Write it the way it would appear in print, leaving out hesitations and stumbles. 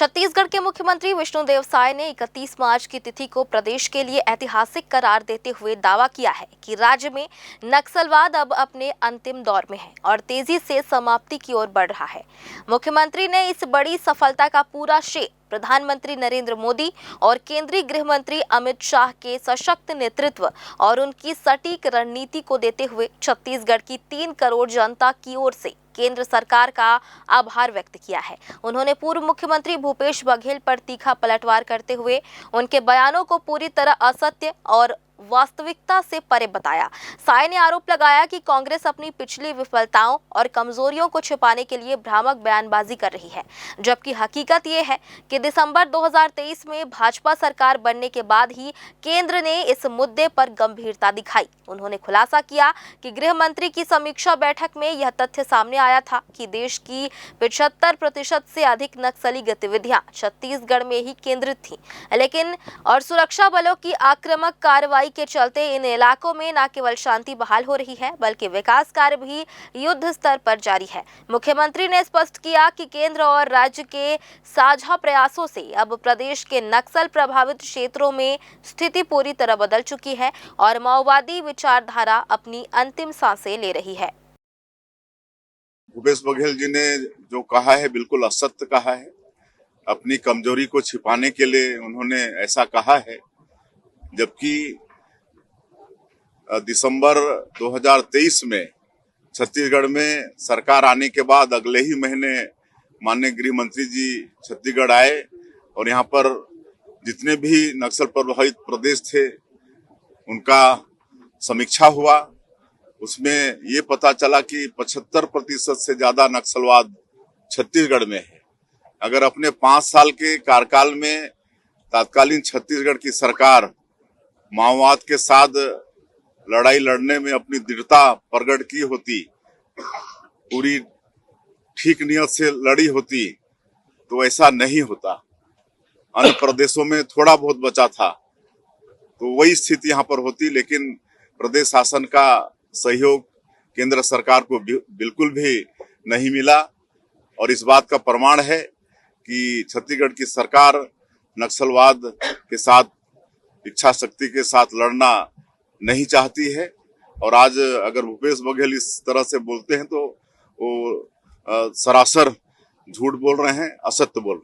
छत्तीसगढ़ के मुख्यमंत्री विष्णुदेव साय ने 31 मार्च की तिथि को प्रदेश के लिए ऐतिहासिक करार देते हुए दावा किया है कि राज्य में नक्सलवाद अब अपने अंतिम दौर में है और तेजी से समाप्ति की ओर बढ़ रहा है। मुख्यमंत्री ने इस बड़ी सफलता का पूरा श्रेय प्रधानमंत्री नरेंद्र मोदी और केंद्रीय गृह मंत्री अमित शाह के सशक्त नेतृत्व और उनकी सटीक रणनीति को देते हुए छत्तीसगढ़ की 3 करोड़ जनता की ओर से केंद्र सरकार का आभार व्यक्त किया है। उन्होंने पूर्व मुख्यमंत्री भूपेश बघेल पर तीखा पलटवार करते हुए उनके बयानों को पूरी तरह असत्य और वास्तविकता से परे बताया। साय ने आरोप लगाया कि कांग्रेस अपनी पिछली विफलताओं और कमजोरियों को छिपाने के लिए भ्रामक बयानबाजी कर रही है, जबकि हकीकत ये है कि दिसंबर 2023 में भाजपा सरकार बनने के बाद ही केंद्र ने इस मुद्दे पर गंभीरता दिखाई। उन्होंने खुलासा किया कि गृह मंत्री की समीक्षा बैठक में यह तथ्य सामने आया था कि देश की 75% से अधिक नक्सली गतिविधियां छत्तीसगढ़ में ही केंद्रित थीं, लेकिन और सुरक्षा बलों की आक्रामक कार्रवाई के चलते इन इलाकों में न केवल शांति बहाल हो रही है बल्कि विकास कार्य भी युद्ध स्तर पर जारी है। मुख्यमंत्री ने स्पष्ट किया कि केंद्र और राज्य के साझा प्रयासों से अब प्रदेश के नक्सल प्रभावित क्षेत्रों में स्थिति पूरी तरह बदल चुकी है और माओवादी विचारधारा अपनी अंतिम सांसें ले रही है। भूपेश बघेल जी ने जो कहा है बिल्कुल असत्य कहा है। अपनी कमजोरी को छिपाने के लिए उन्होंने ऐसा कहा है, जबकि दिसंबर 2023 में छत्तीसगढ़ में सरकार आने के बाद अगले ही महीने माननीय गृह मंत्री जी छत्तीसगढ़ आए और यहाँ पर जितने भी नक्सल प्रभावित प्रदेश थे उनका समीक्षा हुआ। उसमें ये पता चला कि 75% से ज्यादा नक्सलवाद छत्तीसगढ़ में है। अगर अपने 5 साल के कार्यकाल में तत्कालीन छत्तीसगढ़ की सरकार माओवाद के साथ लड़ाई लड़ने में अपनी दृढ़ता प्रकट की होती, पूरी ठीक नियत से लड़ी होती, तो ऐसा नहीं होता। अन्य प्रदेशों में थोड़ा बहुत बचा था तो वही स्थिति यहाँ पर होती, लेकिन प्रदेश शासन का सहयोग केंद्र सरकार को बिल्कुल भी नहीं मिला। और इस बात का प्रमाण है कि छत्तीसगढ़ की सरकार नक्सलवाद के साथ इच्छा शक्ति के साथ लड़ना नहीं चाहती है। और आज अगर भूपेश बघेल इस तरह से बोलते हैं तो वो सरासर झूठ बोल रहे हैं, असत्य बोल रहे हैं।